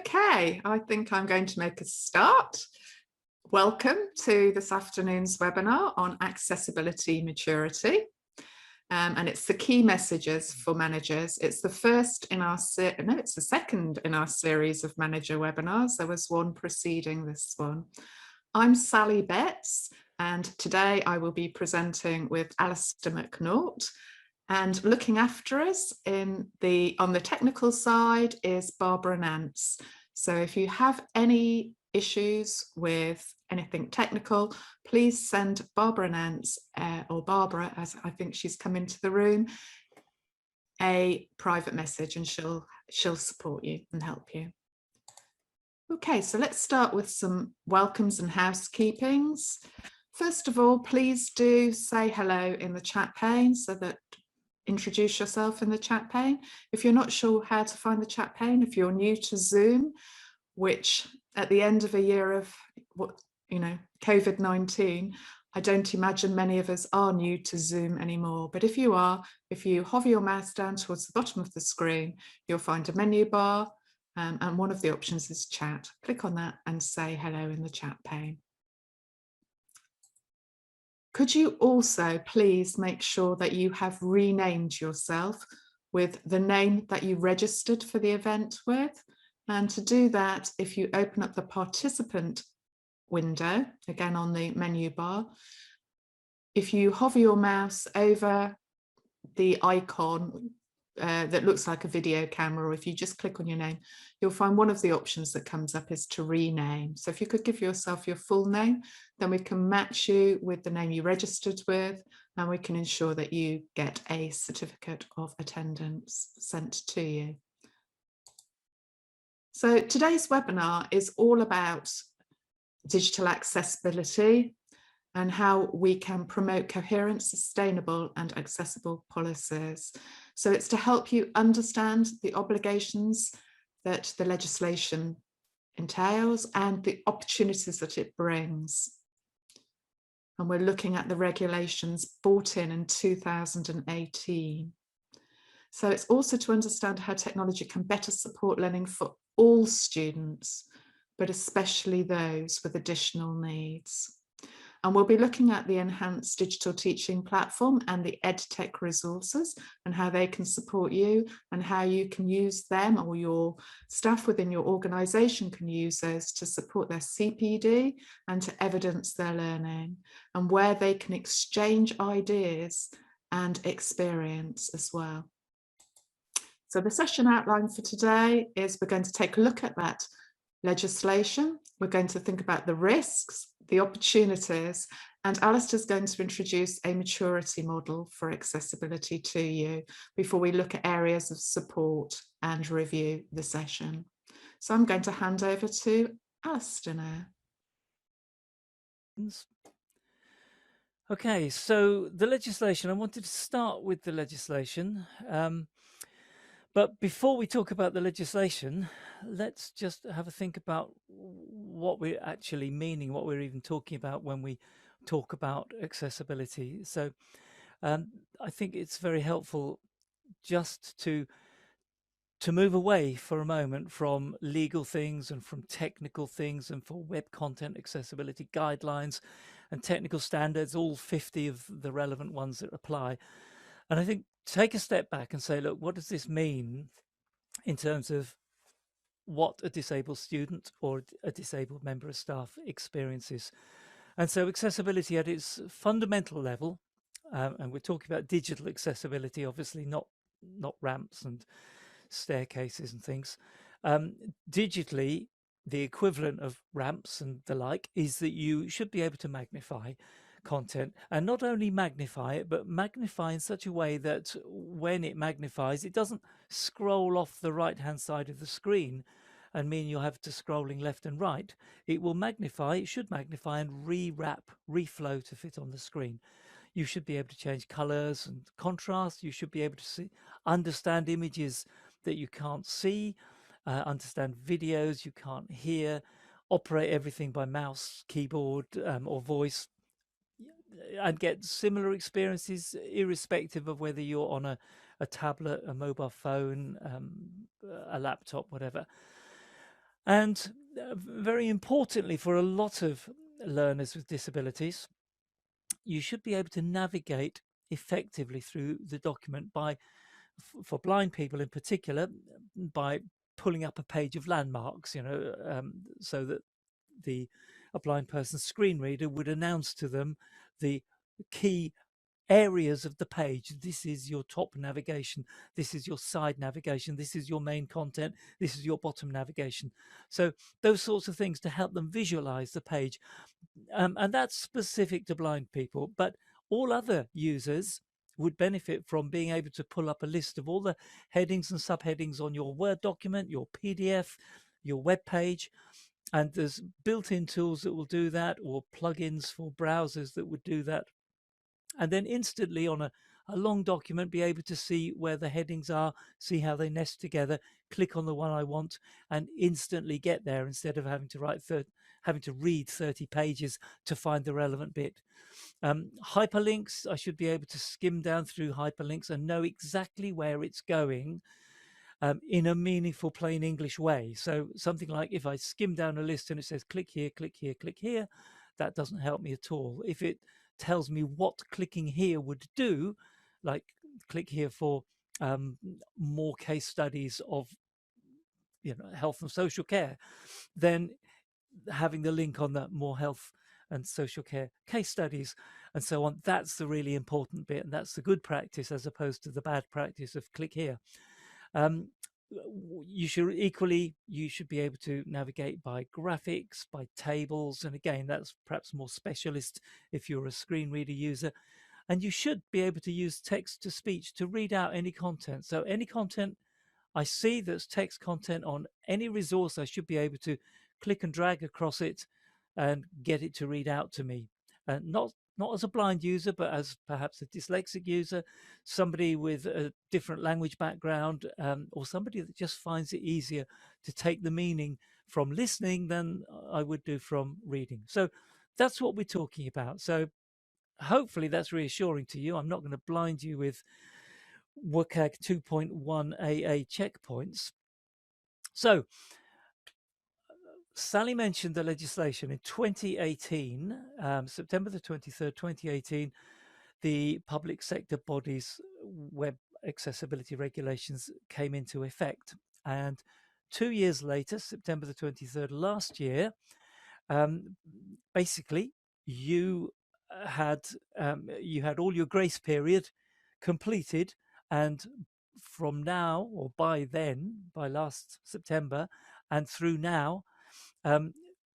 Okay, I think I'm going to make a start. Welcome to this afternoon's webinar on accessibility maturity. And it's the key messages for managers. It's the first in our, it's the second in our series of manager webinars. There was one preceding this one. I'm Sally Betts, and today I will be presenting with Alistair McNaught. And looking after us on the technical side is Barbara Nance. So if you have any issues with anything technical, please send Barbara Nance or Barbara, as I think she's come into the room, a private message, and she'll support you and help you. Okay, so let's start with some welcomes and housekeepings. First of all, please do say hello in the chat pane so that introduce yourself in the chat pane. If you're not sure how to find the chat pane, if you're new to Zoom, which at the end of a year of COVID-19, I don't imagine many of us are new to Zoom anymore. But if you are, if you hover your mouse down towards the bottom of the screen, you'll find a menu bar, and one of the options is chat. Click on that and say hello in the chat pane. Could you also please make sure that you have renamed yourself with the name that you registered for the event with? And to do that, if you open up the participant window, again on the menu bar, if you hover your mouse over the icon that looks like a video camera, or if you just click on your name, you'll find one of the options that comes up is to rename. So if you could give yourself your full name, then we can match you with the name you registered with, and we can ensure that you get a certificate of attendance sent to you. So today's webinar is all about digital accessibility and how we can promote coherent, sustainable and accessible policies. So it's to help you understand the obligations that the legislation entails and the opportunities that it brings. And we're looking at the regulations brought in 2018. So it's also to understand how technology can better support learning for all students, but especially those with additional needs. And we'll be looking at the enhanced digital teaching platform and the EdTech resources and how they can support you and how you can use them, or your staff within your organisation can use those to support their CPD and to evidence their learning, and where they can exchange ideas and experience as well. So the session outline for today is we're going to take a look at that legislation. We're going to think about the risks, the opportunities, and Alistair's going to introduce a maturity model for accessibility to you before we look at areas of support and review the session. So I'm going to hand over to Alistair now. Okay, so the legislation, I wanted to start with the legislation. But before we talk about the legislation, let's just have a think about what we're actually meaning, what we're even talking about when we talk about accessibility. So I think it's very helpful just to move away for a moment from legal things and from technical things and for web content accessibility guidelines and technical standards, all 50 of the relevant ones that apply. And I think take a step back and say, look, what does this mean in terms of what a disabled student or a disabled member of staff experiences? And so accessibility at its fundamental level, and we're talking about digital accessibility, obviously not ramps and staircases and things. Digitally, the equivalent of ramps and the like is that you should be able to magnify content, and not only magnify it, but magnify in such a way that when it magnifies, it doesn't scroll off the right hand side of the screen and mean you'll have to scrolling left and right. It will magnify, it should magnify and rewrap, reflow to fit on the screen. You should be able to change colors and contrast. You should be able to understand images that you can't see, understand videos you can't hear, operate everything by mouse, keyboard, or voice, and get similar experiences irrespective of whether you're on a tablet, a mobile phone, a laptop, whatever. And very importantly, for a lot of learners with disabilities, you should be able to navigate effectively through the document by, for blind people in particular, by pulling up a page of landmarks, so that a blind person's screen reader would announce to them the key areas of the page. This is your top navigation, this is your side navigation, this is your main content, this is your bottom navigation. So those sorts of things to help them visualize the page. And that's specific to blind people, but all other users would benefit from being able to pull up a list of all the headings and subheadings on your Word document, your PDF, your web page. And there's built-in tools that will do that, or plugins for browsers that would do that. And then instantly on a long document, be able to see where the headings are, see how they nest together, click on the one I want, and instantly get there, instead of having to read 30 pages to find the relevant bit. Hyperlinks, I should be able to skim down through hyperlinks and know exactly where it's going, in a meaningful plain English way. So something like, if I skim down a list and it says click here, click here, click here, that doesn't help me at all. If it tells me what clicking here would do, like click here for more case studies of health and social care, then having the link on that more health and social care case studies and so on, that's the really important bit, and that's the good practice, as opposed to the bad practice of click here. You should be able to navigate by graphics, by tables, and again, that's perhaps more specialist if you're a screen reader user. And you should be able to use text to speech to read out any content. So any content I see that's text content on any resource, I should be able to click and drag across it and get it to read out to me. Not as a blind user, but as perhaps a dyslexic user, somebody with a different language background, or somebody that just finds it easier to take the meaning from listening than I would do from reading. So that's what we're talking about. So hopefully that's reassuring to you. I'm not going to blind you with WCAG 2.1 AA checkpoints. So Sally mentioned the legislation in 2018, September the 23rd, 2018, the public sector bodies' web accessibility regulations came into effect. And 2 years later, September the 23rd last year, basically you had all your grace period completed, and from now, or by last September and through now,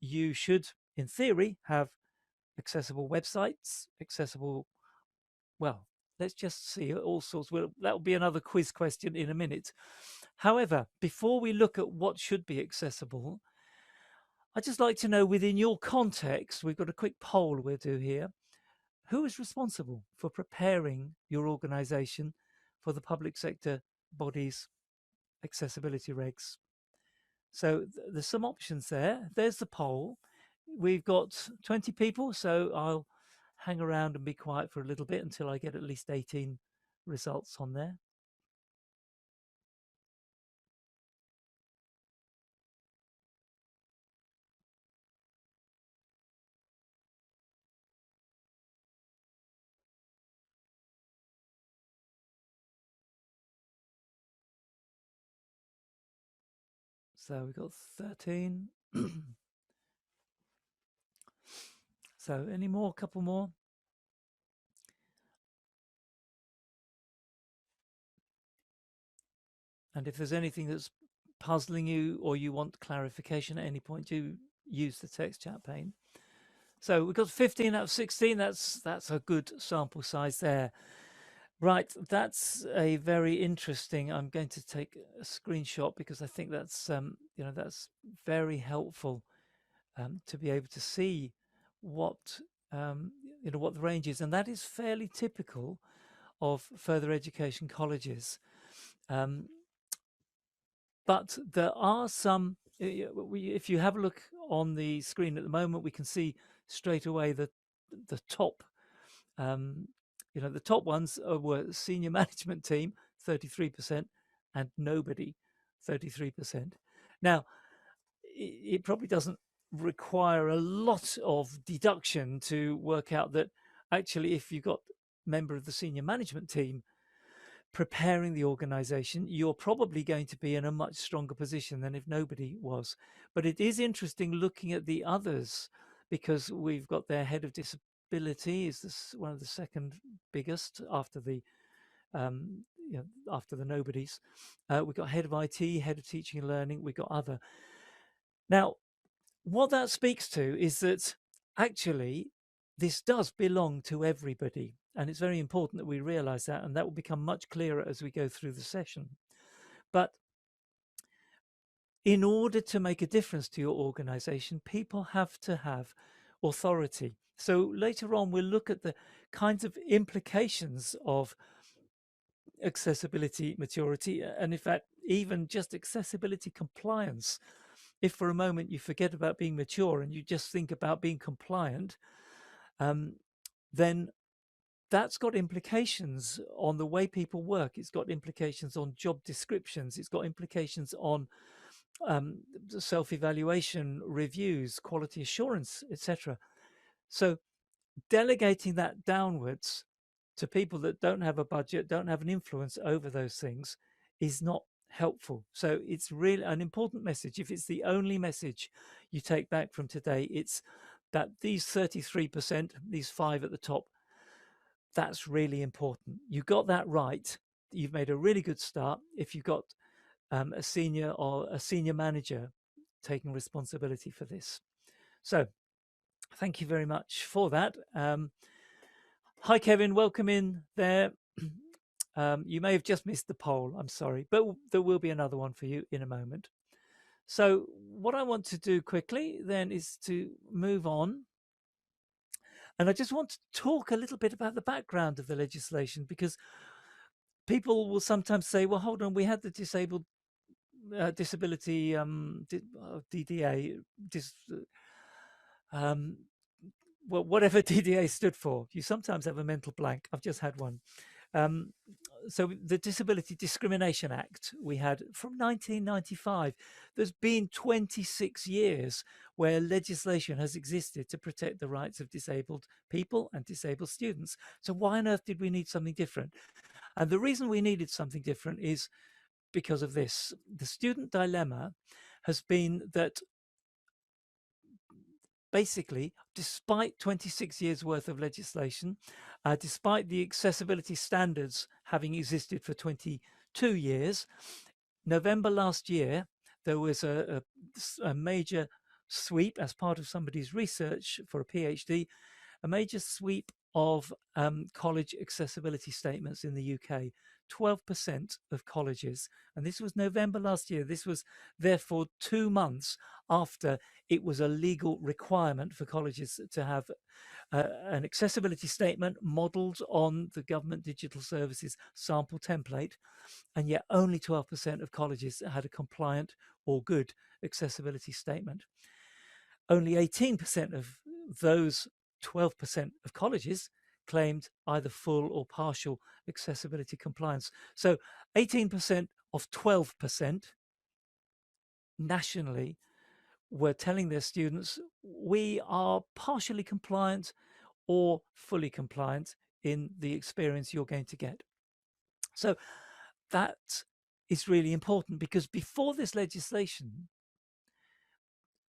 you should, in theory, have accessible websites, well, let's just see, all sorts. Well, that will be another quiz question in a minute. However, before we look at what should be accessible, I'd just like to know, within your context, we've got a quick poll we'll do here. Who is responsible for preparing your organisation for the public sector bodies' accessibility regs? So there's some options there. There's the poll. We've got 20 people, so I'll hang around and be quiet for a little bit until I get at least 18 results on there. So we've got 13. So any more? Couple more? And if there's anything that's puzzling you or you want clarification at any point, do use the text chat pane. So we've got 15 out of 16. That's a good sample size there. Right, that's a very interesting. I'm going to take a screenshot because I think that's that's very helpful to be able to see what what the range is, and that is fairly typical of further education colleges. But there are some. If you have a look on the screen at the moment, we can see straight away that the top. The top ones were senior management team, 33%, and nobody, 33%. Now, it probably doesn't require a lot of deduction to work out that actually, if you've got a member of the senior management team preparing the organization, you're probably going to be in a much stronger position than if nobody was. But it is interesting looking at the others, because we've got their head of disability is this one of the second biggest after the after the nobodies. We've got head of IT, head of teaching and learning, we've got other. Now, what that speaks to is that actually this does belong to everybody. And it's very important that we realize that, and that will become much clearer as we go through the session. But in order to make a difference to your organization, people have to have authority. So later on, we'll look at the kinds of implications of accessibility maturity, and in fact, even just accessibility compliance. If for a moment you forget about being mature and you just think about being compliant, then that's got implications on the way people work. It's got implications on job descriptions. It's got implications on self-evaluation, reviews, quality assurance, etc. So delegating that downwards to people that don't have a budget, don't have an influence over those things, is not helpful. So it's really an important message. If it's the only message you take back from today, it's that these 33%, these 5 at the top, that's really important. You got that right. You've made a really good start. If you've got a senior or a senior manager taking responsibility for this. So thank you very much for that. Hi, Kevin. Welcome in there. You may have just missed the poll. I'm sorry, but there will be another one for you in a moment. So what I want to do quickly then is to move on. And I just want to talk a little bit about the background of the legislation, because people will sometimes say, well, hold on, we had the disabled disability DDA, well, whatever DDA stood for. You sometimes have a mental blank. I've just had one. So the Disability Discrimination Act we had from 1995. There's been 26 years where legislation has existed to protect the rights of disabled people and disabled students. So why on earth did we need something different? And the reason we needed something different is because of this. The student dilemma has been that basically, despite 26 years worth of legislation, despite the accessibility standards having existed for 22 years, November last year, there was a major sweep as part of somebody's research for a PhD, a major sweep of college accessibility statements in the UK. 12% of colleges, and this was November last year. This was therefore 2 months after it was a legal requirement for colleges to have an accessibility statement modelled on the government digital services sample template, and yet only 12% of colleges had a compliant or good accessibility statement. Only 18% of those 12% of colleges claimed either full or partial accessibility compliance. So 18% of 12% nationally were telling their students, we are partially compliant or fully compliant in the experience you're going to get. So that is really important, because before this legislation,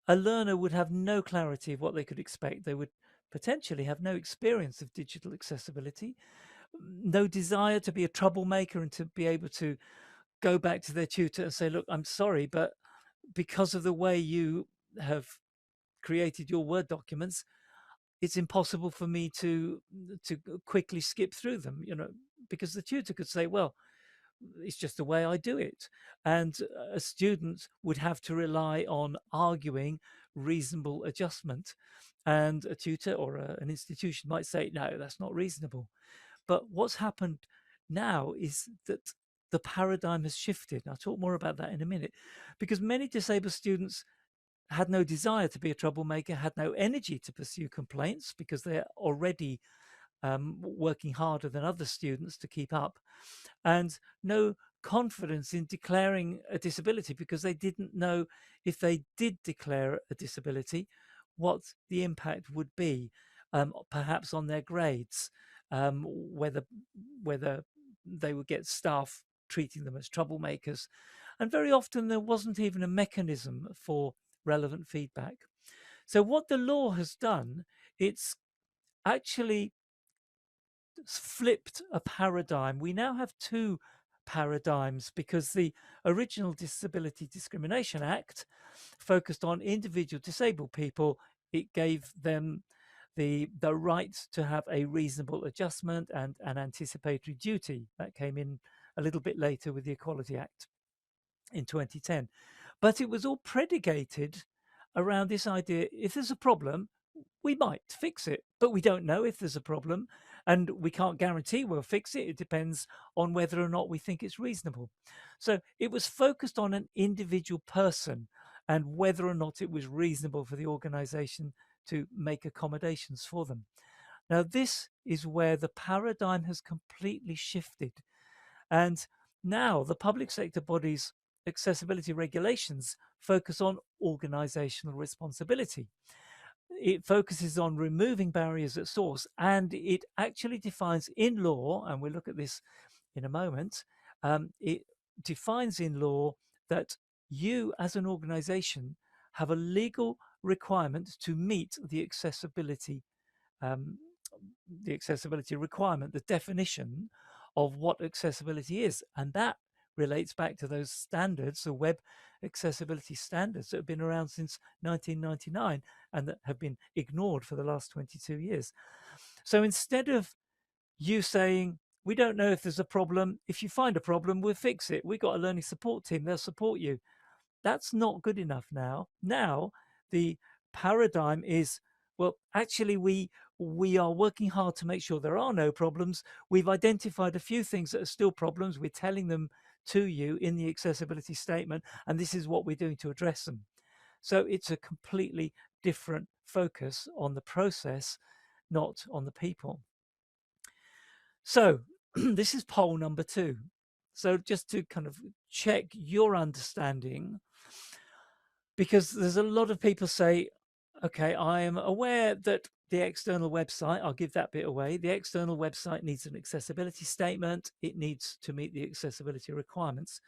a learner would have no clarity of what they could expect. They would potentially have no experience of digital accessibility, no desire to be a troublemaker and to be able to go back to their tutor and say, look, I'm sorry, but because of the way you have created your Word documents, it's impossible for me to quickly skip through them, because the tutor could say, well, it's just the way I do it. And a student would have to rely on arguing reasonable adjustment. And a tutor or an institution might say, no, that's not reasonable. But what's happened now is that the paradigm has shifted. I'll talk more about that in a minute, because many disabled students had no desire to be a troublemaker, had no energy to pursue complaints because they're already working harder than other students to keep up, and no confidence in declaring a disability, because they didn't know if they did declare a disability, what the impact would be, perhaps on their grades, whether they would get staff treating them as troublemakers. And very often there wasn't even a mechanism for relevant feedback. So what the law has done, it's actually flipped a paradigm. We now have two paradigms, because the original Disability Discrimination Act focused on individual disabled people. It gave them the right to have a reasonable adjustment and an anticipatory duty. That came in a little bit later with the Equality Act in 2010. But it was all predicated around this idea: if there's a problem, we might fix it, but we don't know if there's a problem, and we can't guarantee we'll fix it. It depends on whether or not we think it's reasonable. So it was focused on an individual person and whether or not it was reasonable for the organization to make accommodations for them. Now, this is where the paradigm has completely shifted. And now the public sector bodies' accessibility regulations focus on organizational responsibility. It focuses on removing barriers at source, and it actually defines in law, and we'll look at this in a moment, it defines in law that you as an organization have a legal requirement to meet um, the accessibility requirement, the definition of what accessibility is. And that relates back to those standards, the web accessibility standards that have been around since 1999 and that have been ignored for the last 22 years. So instead of you saying, we don't know if there's a problem, if you find a problem, we'll fix it. We've got a learning support team, they'll support you. That's not good enough now. Now, the paradigm is, well, actually, we are working hard to make sure there are no problems. We've identified a few things that are still problems. We're telling them to you in the accessibility statement, and this is what we're doing to address them. So it's a completely different focus on the process, not on the people. So this is poll number 2. So just to kind of check your understanding, because there's a lot of people say, okay, I am aware that the external website, I'll give that bit away, the external website needs an accessibility statement. It needs to meet the accessibility requirements.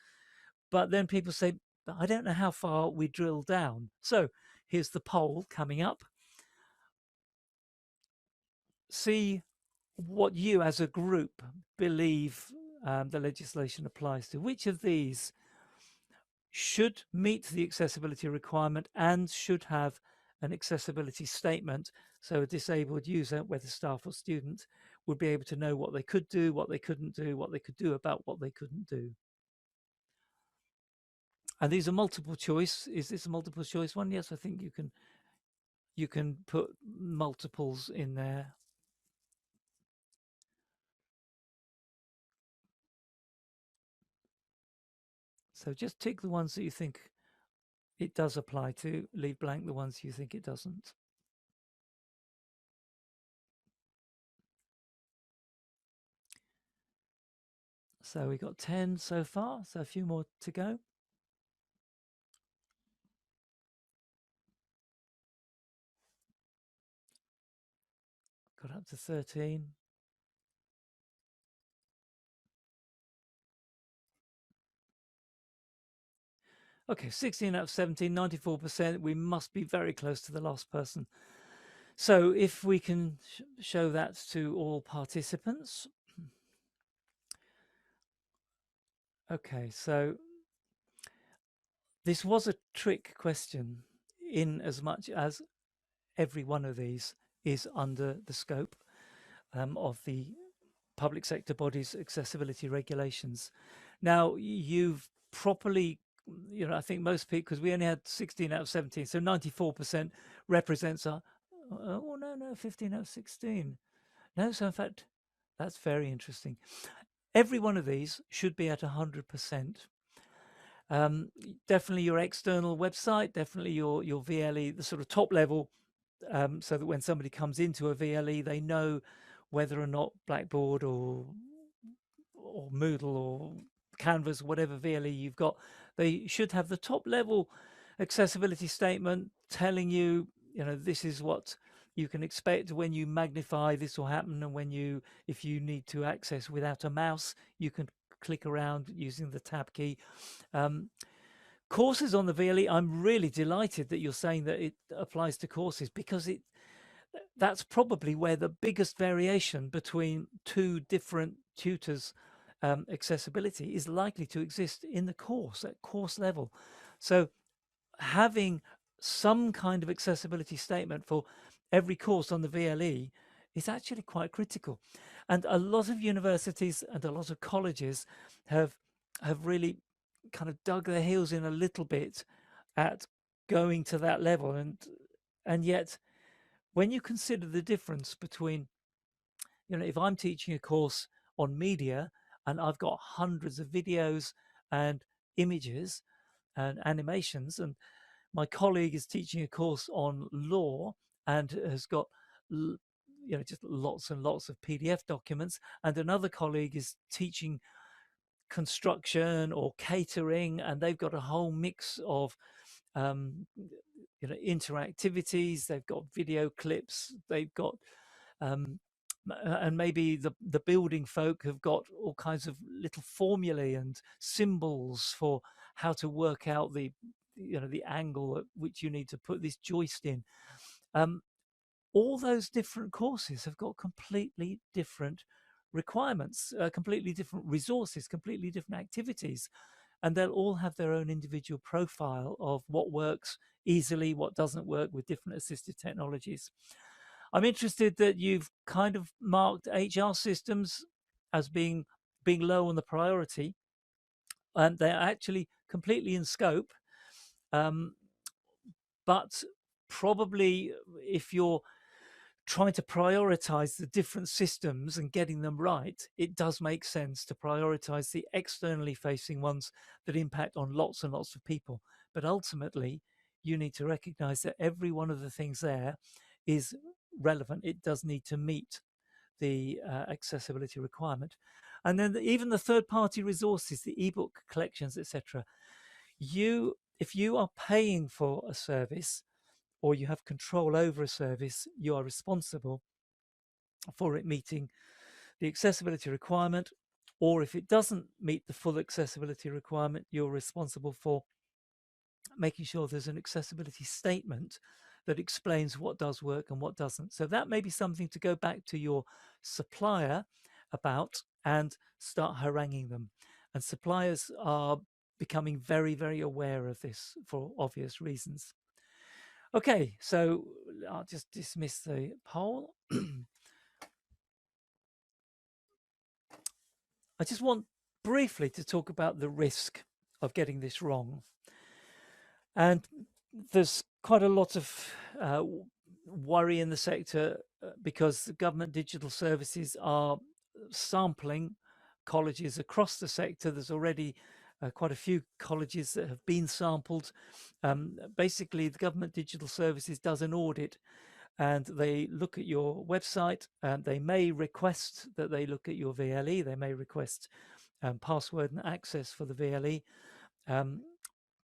But then people say, but I don't know how far we drill down. So here's the poll coming up. See what you as a group believe the legislation applies to. Which of these should meet the accessibility requirement and should have an accessibility statement, so a disabled user, whether staff or student, would be able to know what they could do, what they couldn't do, what they could do about what they couldn't do. And these are multiple choice. Is this a multiple choice one? Yes, I think you can put multiples in there. So just tick the ones that you think it does apply to, leave blank the ones you think it doesn't. So we got 10 so far, so a few more to go. Got up to 13. Okay, 16 out of 17, 94%. We must be very close to the last person. So if we can show that to all participants. Okay, so this was a trick question in as much as every one of these is under the scope of the public sector bodies' accessibility regulations. Now, you've properly, I think most people, because we only had 16 out of 17, so 94% represents a, 15 out of 16. No, so in fact, that's very interesting. Every one of these should be at 100%. Definitely your external website, definitely your VLE, the sort of top level, so that when somebody comes into a VLE, they know whether or not Blackboard or Moodle or Canvas, whatever VLE you've got, they should have the top level accessibility statement telling you, this is what you can expect when you magnify, this will happen, and if you need to access without a mouse, you can click around using the tab key. Courses on the VLE, I'm really delighted that you're saying that it applies to courses, because that's probably where the biggest variation between two different tutors' accessibility is likely to exist in the course, at course level. So having some kind of accessibility statement for every course on the VLE is actually quite critical. And a lot of universities and a lot of colleges have really kind of dug their heels in a little bit at going to that level. And yet, when you consider the difference between, if I'm teaching a course on media and I've got hundreds of videos and images and animations, and my colleague is teaching a course on law and has got just lots and lots of PDF documents, and another colleague is teaching construction or catering, and they've got a whole mix of interactivities, they've got video clips, they've got and maybe the building folk have got all kinds of little formulae and symbols for how to work out the angle at which you need to put this joist in. All those different courses have got completely different requirements, completely different resources, completely different activities, and they'll all have their own individual profile of what works easily, what doesn't work with different assistive technologies. I'm interested that you've kind of marked HR systems as being low on the priority, and they're actually completely in scope. But probably if you're trying to prioritize the different systems and getting them right, it does make sense to prioritize the externally facing ones that impact on lots and lots of people. But ultimately, you need to recognize that every one of the things there is relevant. It does need to meet the accessibility requirement. And then even the third-party resources, the ebook collections, etc. If you are paying for a service or you have control over a service, you are responsible for it meeting the accessibility requirement. Or if it doesn't meet the full accessibility requirement, you're responsible for making sure there's an accessibility statement that explains what does work and what doesn't. So that may be something to go back to your supplier about and start haranguing them. And suppliers are becoming very, very aware of this for obvious reasons. Okay, so I'll just dismiss the poll. I just want briefly to talk about the risk of getting this wrong. And there's quite a lot of worry in the sector because the government digital services are sampling colleges across the sector. There's already quite a few colleges that have been sampled. Basically, the government digital services does an audit and they look at your website, and they may request that they look at your VLE. They may request password and access for the VLE.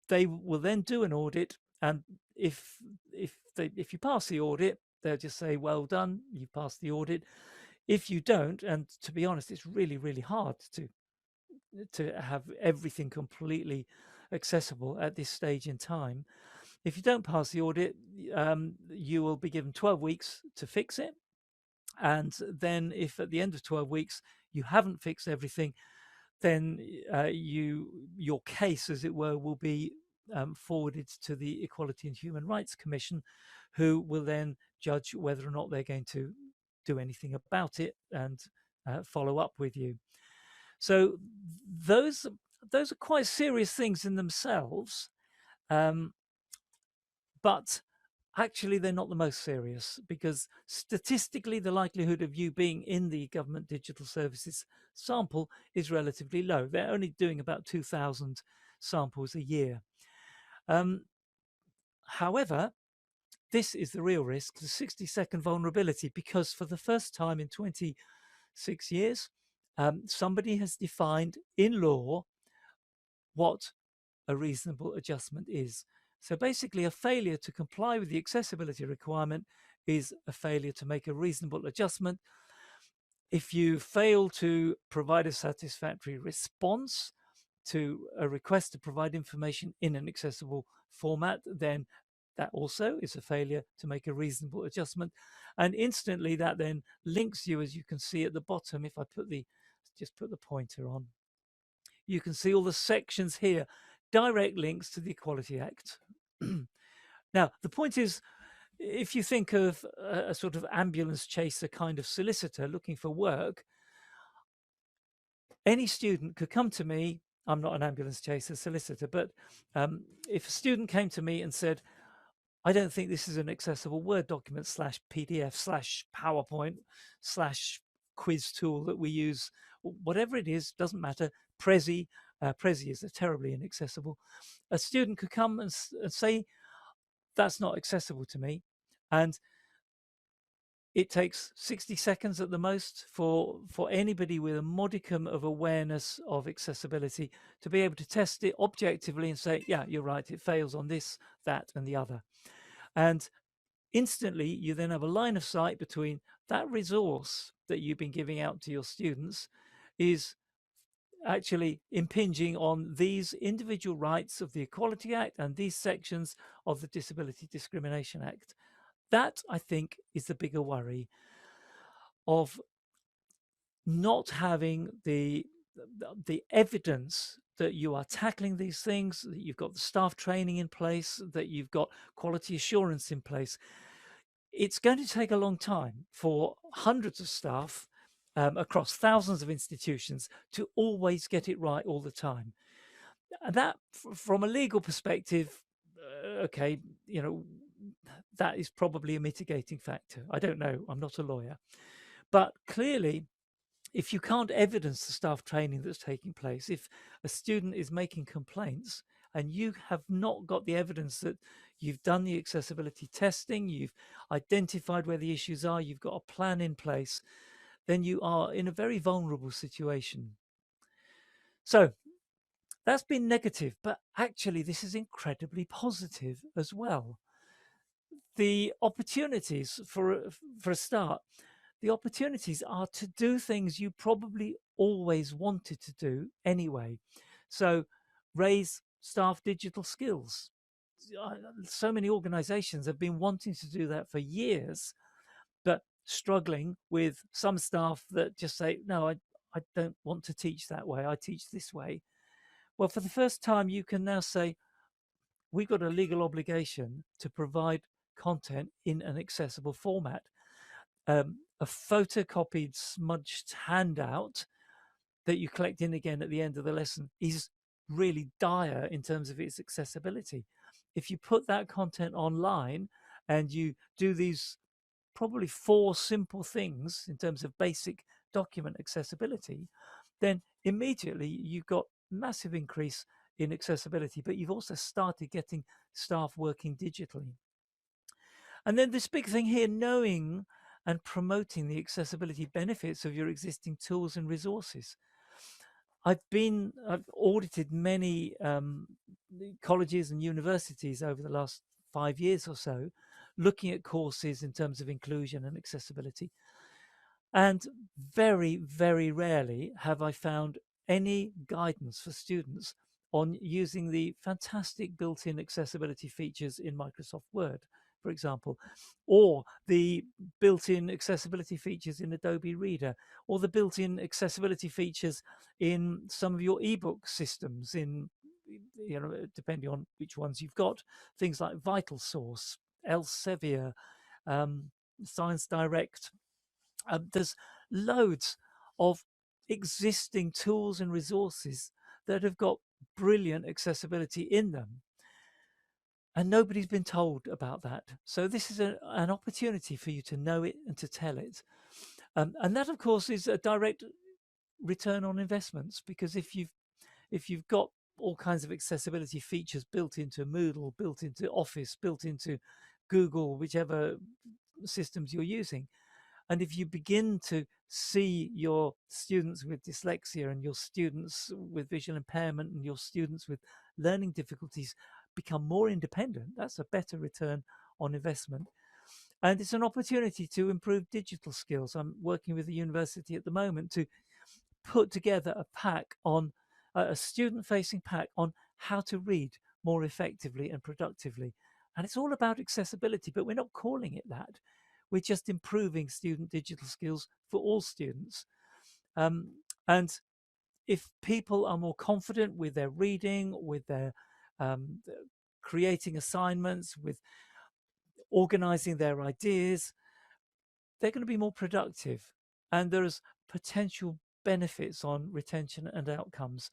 They will then do an audit, and if you pass the audit, they'll just say, well done, you passed the audit. If you don't, and to be honest, it's really, really hard to have everything completely accessible at this stage in time. If you don't pass the audit, you will be given 12 weeks to fix it. And then if at the end of 12 weeks you haven't fixed everything, then your case, as it were, will be forwarded to the Equality and Human Rights Commission, who will then judge whether or not they're going to do anything about it and follow up with you. So those are quite serious things in themselves. But actually, they're not the most serious, because statistically, the likelihood of you being in the government digital services sample is relatively low. They're only doing about 2,000 samples a year. However, this is the real risk, the 60-second vulnerability, because for the first time in 26 years, somebody has defined in law what a reasonable adjustment is. So basically, a failure to comply with the accessibility requirement is a failure to make a reasonable adjustment. If you fail to provide a satisfactory response to a request to provide information in an accessible format, then that also is a failure to make a reasonable adjustment. And instantly that then links you, as you can see at the bottom. If I just put the pointer on, you can see all the sections here, direct links to the Equality Act. Now, the point is, if you think of a sort of ambulance chaser kind of solicitor looking for work, any student could come to me. I'm not an ambulance chaser solicitor, but if a student came to me and said, I don't think this is an accessible Word document / PDF / PowerPoint / quiz tool that we use, whatever it is, doesn't matter. Prezi is terribly inaccessible. A student could come and say, that's not accessible to me. And it takes 60 seconds at the most for anybody with a modicum of awareness of accessibility to be able to test it objectively and say, yeah, you're right, it fails on this, that, and the other. And instantly, you then have a line of sight between that resource that you've been giving out to your students is actually impinging on these individual rights of the Equality Act and these sections of the Disability Discrimination Act. That, I think, is the bigger worry of not having the evidence that you are tackling these things, that you've got the staff training in place, that you've got quality assurance in place. It's going to take a long time for hundreds of staff across thousands of institutions to always get it right all the time. And that, from a legal perspective, okay, that is probably a mitigating factor. I don't know, I'm not a lawyer. But clearly, if you can't evidence the staff training that's taking place, if a student is making complaints and you have not got the evidence that you've done the accessibility testing, you've identified where the issues are, you've got a plan in place, then you are in a very vulnerable situation. So that's been negative, but actually this is incredibly positive as well. The opportunities, for a start, the opportunities are to do things you probably always wanted to do anyway. So raise staff digital skills. So many organizations have been wanting to do that for years, but struggling with some staff that just say, no, I don't want to teach that way. I teach this way. Well, for the first time, you can now say, we've got a legal obligation to provide content in an accessible format. A photocopied, smudged handout that you collect in again at the end of the lesson is really dire in terms of its accessibility. If you put that content online and you do these probably 4 simple things in terms of basic document accessibility, then immediately you've got massive increase in accessibility, but you've also started getting staff working digitally. And then this big thing here, knowing and promoting the accessibility benefits of your existing tools and resources. I've audited many colleges and universities over the last 5 years or so, looking at courses in terms of inclusion and accessibility. And very, very rarely have I found any guidance for students on using the fantastic built-in accessibility features in Microsoft Word, for example, or the built-in accessibility features in Adobe Reader, or the built-in accessibility features in some of your ebook systems, in, depending on which ones you've got, things like VitalSource, Elsevier, Science Direct. There's loads of existing tools and resources that have got brilliant accessibility in them. And nobody's been told about that. So this is an opportunity for you to know it and to tell it. And that, of course, is a direct return on investments, because if you've got all kinds of accessibility features built into Moodle, built into Office, built into Google, whichever systems you're using, And if you begin to see your students with dyslexia and your students with visual impairment and your students with learning difficulties become more independent, that's a better return on investment. And it's an opportunity to improve digital skills. I'm working with a university at the moment to put together a pack on a student facing pack on how to read more effectively and productively. And it's all about accessibility, but we're not calling it that. We're just improving student digital skills for all students. And if people are more confident with their reading, with their creating assignments, with organizing their ideas, they're going to be more productive. And there's potential benefits on retention and outcomes.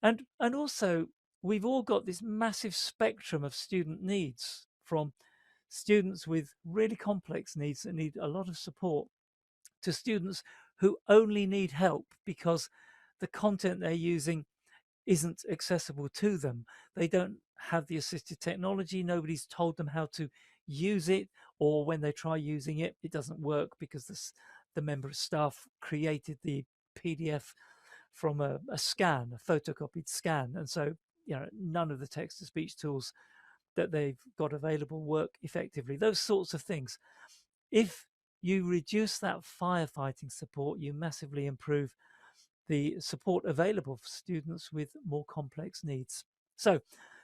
And also, we've all got this massive spectrum of student needs, from students with really complex needs that need a lot of support to students who only need help because the content they're using isn't accessible to them. They don't have the assistive technology. Nobody's told them how to use it, or when they try using it, it doesn't work because the member of staff created the PDF from a scan, a photocopied scan. And so, none of the text-to-speech tools that they've got available work effectively. Those sorts of things. If you reduce that firefighting support, you massively improve the support available for students with more complex needs. So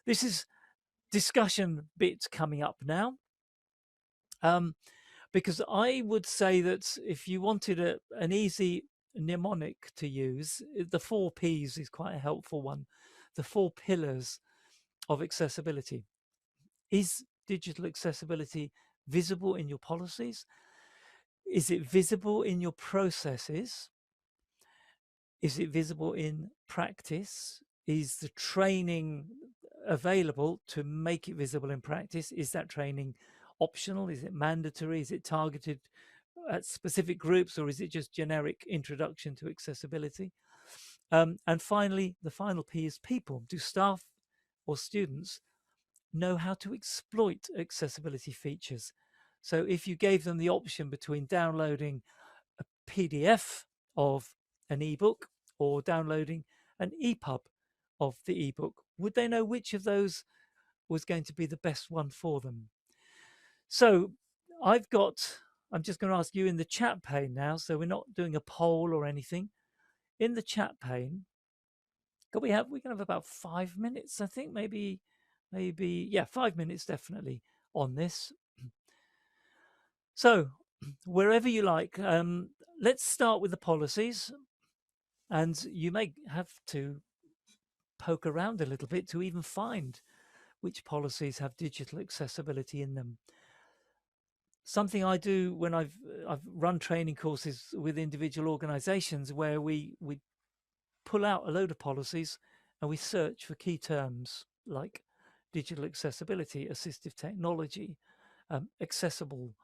this is discussion bit coming up now. Because I would say that if you wanted an easy mnemonic to use, the 4 Ps is quite a helpful one. The 4 pillars of accessibility. Is digital accessibility visible in your policies? Is it visible in your processes? Is it visible in practice? Is the training available to make it visible in practice? Is that training optional? Is it mandatory? Is it targeted at specific groups, or is it just generic introduction to accessibility? And finally, the final P is people. Do staff or students know how to exploit accessibility features? So if you gave them the option between downloading a PDF of an ebook or downloading an EPUB of the ebook, would they know which of those was going to be the best one for them? So I'm just going to ask you in the chat pane now, so we're not doing a poll or anything. In the chat pane, we can have about 5 minutes, I think, maybe, yeah, 5 minutes definitely on this. So wherever you like, let's start with the policies, and you may have to poke around a little bit to even find which policies have digital accessibility in them. Something I do when I've run training courses with individual organizations, where we pull out a load of policies and we search for key terms like digital accessibility, assistive technology, accessible,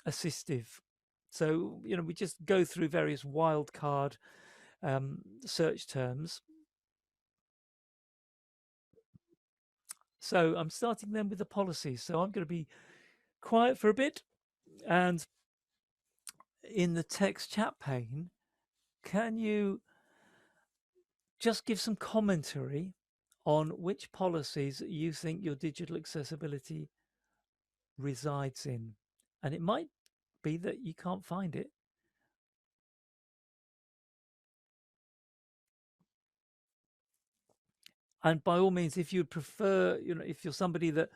assistive. So, we just go through various wildcard search terms. So I'm starting then with the policies. So I'm going to be quiet for a bit, and in the text chat pane, can you just give some commentary on which policies you think your digital accessibility resides in? And it might be that you can't find it. And by all means, if you'd prefer, if you're somebody that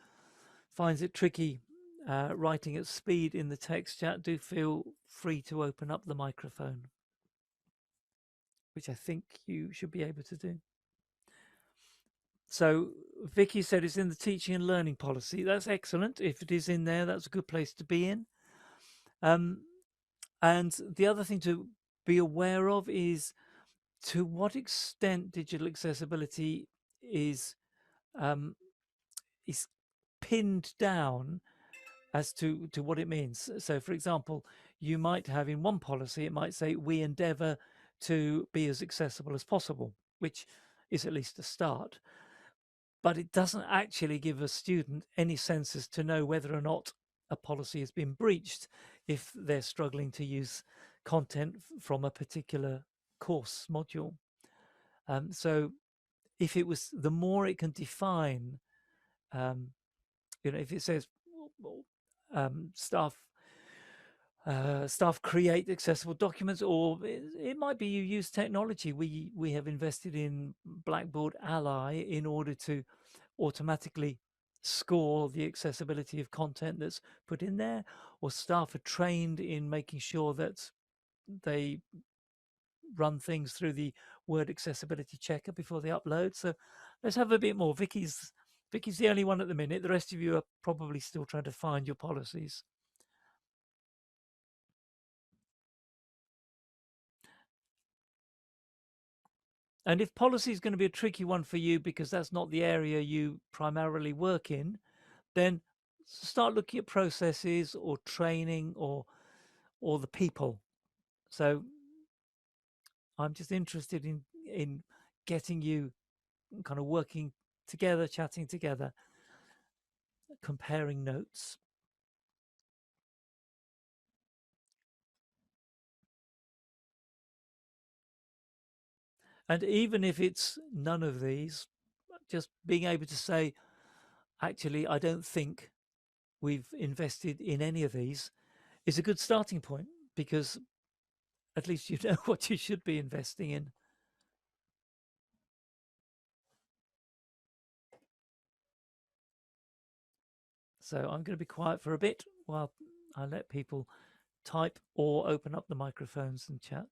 finds it tricky writing at speed in the text chat, do feel free to open up the microphone, which I think you should be able to do. So Vicky said it's in the teaching and learning policy. That's excellent. If it is in there, that's a good place to be in. And the other thing to be aware of is to what extent digital accessibility is pinned down as to what it means. So, for example, you might have in one policy, it might say, we endeavour to be as accessible as possible, which is at least a start. But it doesn't actually give a student any sense as to know whether or not a policy has been breached. if they're struggling to use content from a particular course module. So if it was, the more it can define, if it says staff create accessible documents, or it might be you use technology. We have invested in Blackboard Ally in order to automatically score the accessibility of content that's put in there, or staff are trained in making sure that they run things through the Word accessibility checker before they upload. So let's have a bit more. Vicky's the only one at the minute. The rest of you are probably still trying to find your policies. And if policy is going to be a tricky one for you because that's not the area you primarily work in, then start looking at processes or training or the people. So I'm just interested in getting you kind of working together, chatting together, comparing notes. And even if it's none of these, just being able to say, actually, I don't think we've invested in any of these is a good starting point, because at least you know what you should be investing in. So I'm going to be quiet for a bit while I let people type or open up the microphones and chat.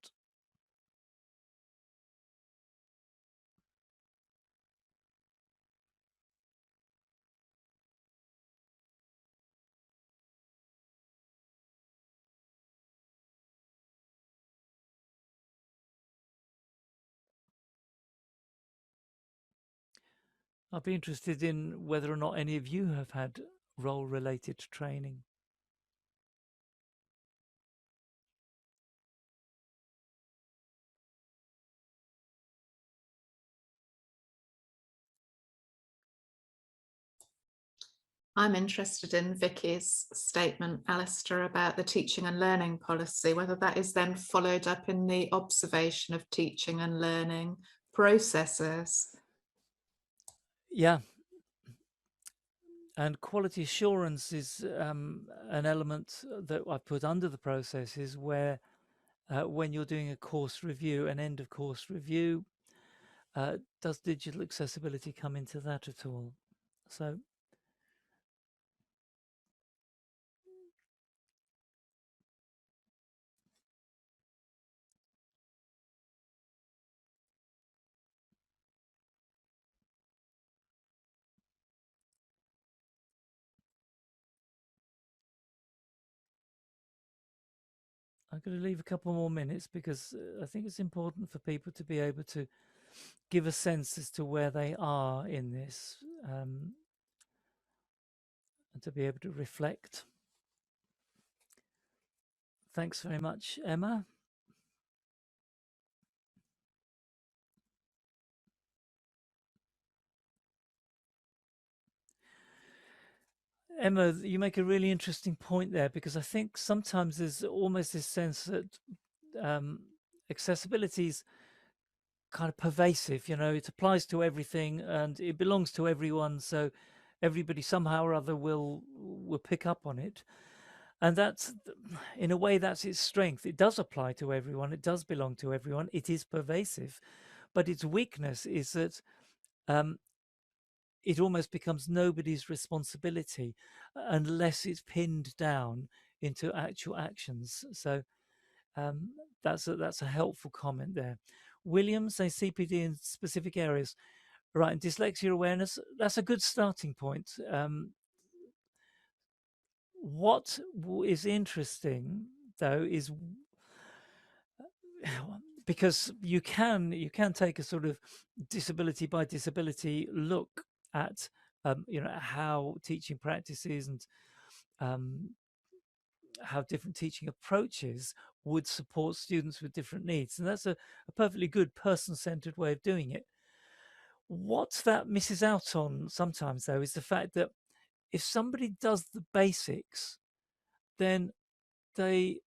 I'd be interested in whether or not any of you have had role-related training. I'm interested in Vicky's statement, Alistair, about the teaching and learning policy, whether that is then followed up in the observation of teaching and learning processes. Yeah. And quality assurance is an element that I put under the processes, where when you're doing a course review, an end of course review, does digital accessibility come into that at all? So I'm going to leave a couple more minutes, because I think it's important for people to be able to give a sense as to where they are in this, and to be able to reflect. Thanks very much, Emma. Emma, you make a really interesting point there, because I think sometimes there's almost this sense that accessibility is kind of pervasive. It applies to everything and it belongs to everyone, so everybody somehow or other will pick up on it. And that's, in a way, that's its strength. It does apply to everyone, it does belong to everyone, it is pervasive. But its weakness is that it almost becomes nobody's responsibility unless it's pinned down into actual actions. So that's a helpful comment there. Williams, say CPD in specific areas. Right, and dyslexia awareness, that's a good starting point. What is interesting, though, is because you can take a sort of disability by disability look at how teaching practices and how different teaching approaches would support students with different needs, and that's a perfectly good person-centered way of doing it. What that misses out on sometimes, though, is the fact that if somebody does the basics, then it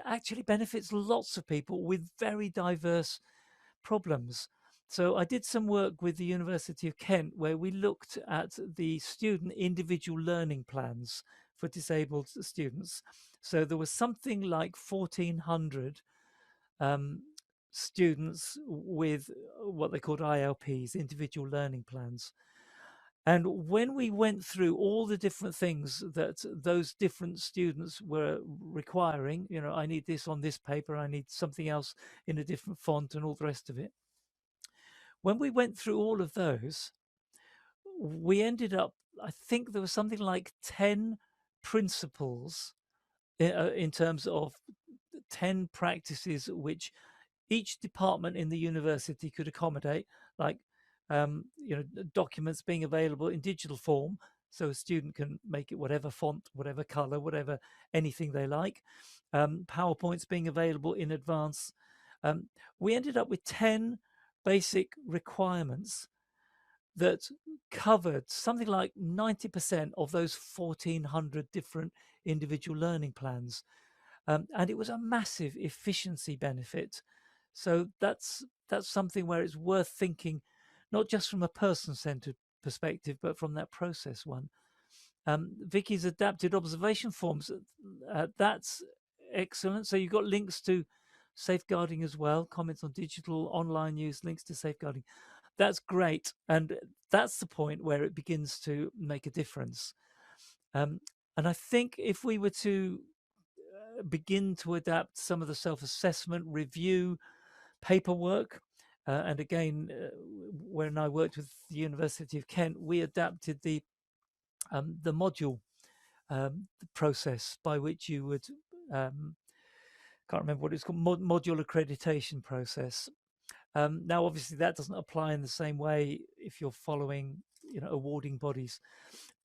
actually benefits lots of people with very diverse problems. So I did some work with the University of Kent where we looked at the student individual learning plans for disabled students. So there was something like 1,400 students with what they called ILPs, individual learning plans. And when we went through all the different things that those different students were requiring, I need this on this paper, I need something else in a different font and all the rest of it. When we went through all of those, we ended up, I think there was something like 10 principles in terms of 10 practices which each department in the university could accommodate, like documents being available in digital form, so a student can make it whatever font, whatever color, whatever, anything they like. PowerPoints being available in advance. We ended up with 10 basic requirements that covered something like 90% of those 1,400 different individual learning plans. And it was a massive efficiency benefit. So that's something where it's worth thinking, not just from a person-centered perspective, but from that process one. Vicky's adapted observation forms, that's excellent. So you've got links to safeguarding as well, comments on digital online use, links to safeguarding. That's great. And that's the point where it begins to make a difference. And I think if we were to begin to adapt some of the self-assessment review paperwork, and again, when I worked with the University of Kent, we adapted the module the process by which you would can't remember what it's called, module accreditation process. Now, obviously, that doesn't apply in the same way if you're following, awarding bodies,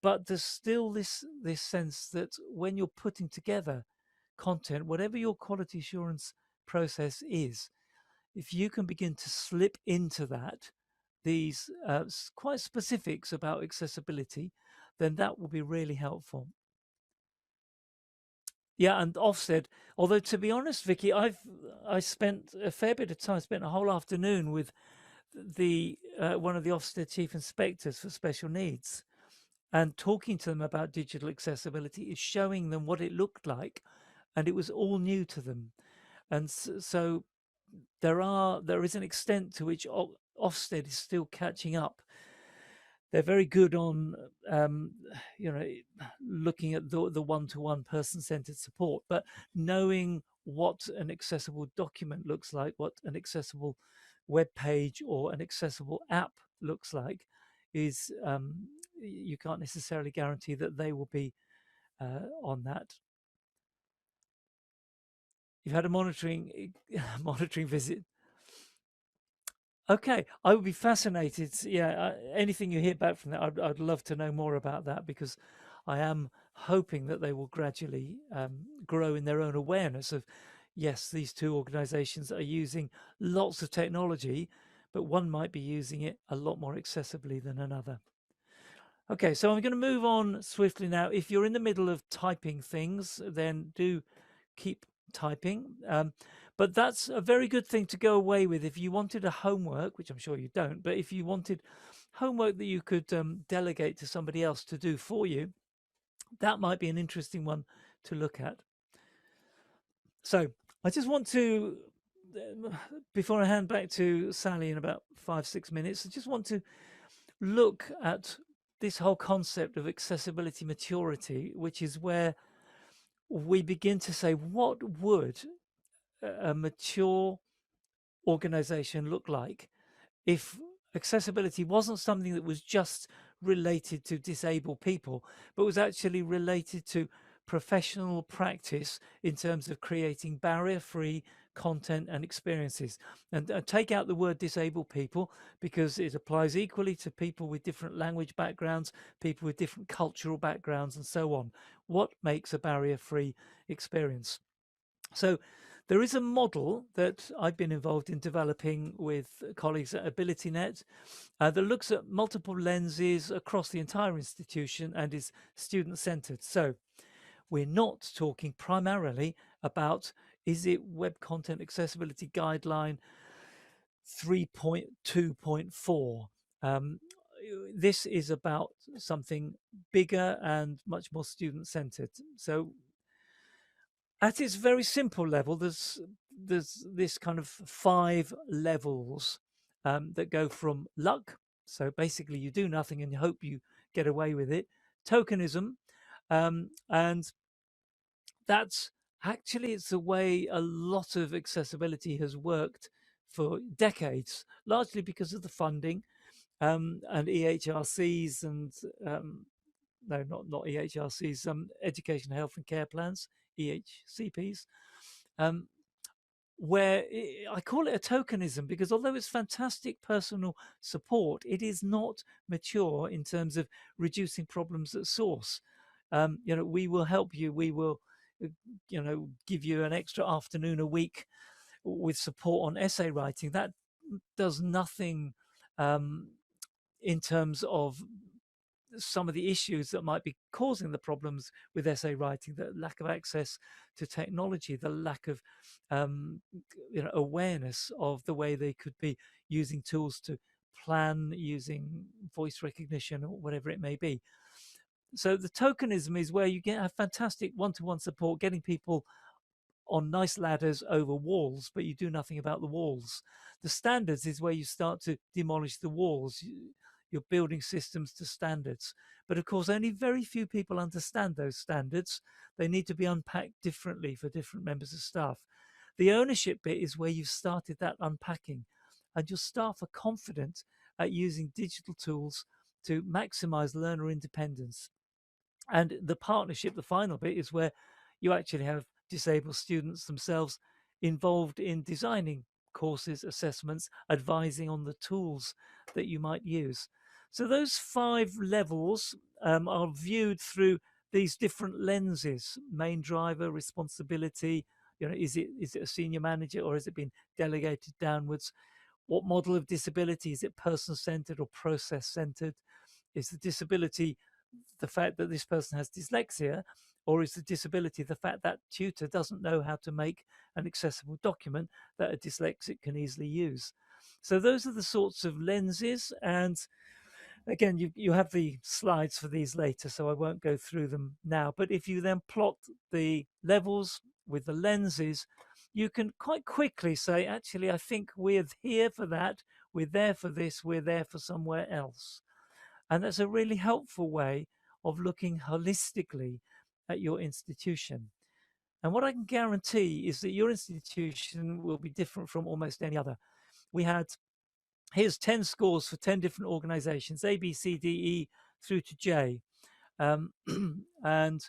but there's still this sense that when you're putting together content, whatever your quality assurance process is, if you can begin to slip into that these quite specifics about accessibility, then that will be really helpful. Yeah, and Ofsted, although to be honest, Vicky, I spent a fair bit of time, spent a whole afternoon with the one of the Ofsted chief inspectors for special needs, and talking to them about digital accessibility is showing them what it looked like, and it was all new to them. And so there is an extent to which Ofsted is still catching up. They're very good on looking at the one-to-one person-centered support, but knowing what an accessible document looks like, what an accessible web page or an accessible app looks like, is you can't necessarily guarantee that they will be on that. You've had a monitoring visit. Okay, I would be fascinated. Yeah, anything you hear back from that, I'd love to know more about that, because I am hoping that they will gradually grow in their own awareness of, yes, these two organizations are using lots of technology, but one might be using it a lot more accessibly than another. Okay, so I'm going to move on swiftly now. If you're in the middle of typing things, then do keep typing. But that's a very good thing to go away with if you wanted a homework, which I'm sure you don't, but if you wanted homework that you could delegate to somebody else to do for you, that might be an interesting one to look at. So I just want to, before I hand back to Sally in about 5-6 minutes, I just want to look at this whole concept of accessibility maturity, which is where we begin to say, what would a mature organization look like if accessibility wasn't something that was just related to disabled people, but was actually related to professional practice in terms of creating barrier-free content and experiences. And take out the word disabled people, because it applies equally to people with different language backgrounds, people with different cultural backgrounds, and so on. What makes a barrier-free experience? So there is a model that I've been involved in developing with colleagues at AbilityNet that looks at multiple lenses across the entire institution and is student-centered. So we're not talking primarily about, is it Web Content Accessibility Guideline 3.2.4? This is about something bigger and much more student-centered. So at its very simple level, there's this kind of 5 levels that go from luck. So basically you do nothing and you hope you get away with it. Tokenism, and that's actually, it's the way a lot of accessibility has worked for decades, largely because of the funding, and EHRCs and no, not EHRCs, education, health and care plans, EHCPs, where I call it a tokenism, because although it's fantastic personal support, it is not mature in terms of reducing problems at source. We will help you, we will give you an extra afternoon a week with support on essay writing. That does nothing in terms of some of the issues that might be causing the problems with essay writing: the lack of access to technology, the lack of awareness of the way they could be using tools to plan, using voice recognition or whatever it may be. So the tokenism is where you get a fantastic one-to-one support, getting people on nice ladders over walls, but you do nothing about the walls. The standards is where you start to demolish the walls. You're building systems to standards. But of course, only very few people understand those standards. They need to be unpacked differently for different members of staff. The ownership bit is where you've started that unpacking, and your staff are confident at using digital tools to maximize learner independence. And the partnership, the final bit, is where you actually have disabled students themselves involved in designing courses, assessments, advising on the tools that you might use. So those 5 levels are viewed through these different lenses: main driver, responsibility, is it a senior manager or has it been delegated downwards? What model of disability? Is it person-centered or process-centered? Is the disability the fact that this person has dyslexia, or is the disability the fact that tutor doesn't know how to make an accessible document that a dyslexic can easily use? So those are the sorts of lenses. And again, you have the slides for these later, so I won't go through them now. But if you then plot the levels with the lenses, you can quite quickly say, actually, I think we're here for that, we're there for this, we're there for somewhere else. And that's a really helpful way of looking holistically at your institution. And what I can guarantee is that your institution will be different from almost any other. Here's 10 scores for 10 different organizations, A, B, C, D, E through to J. And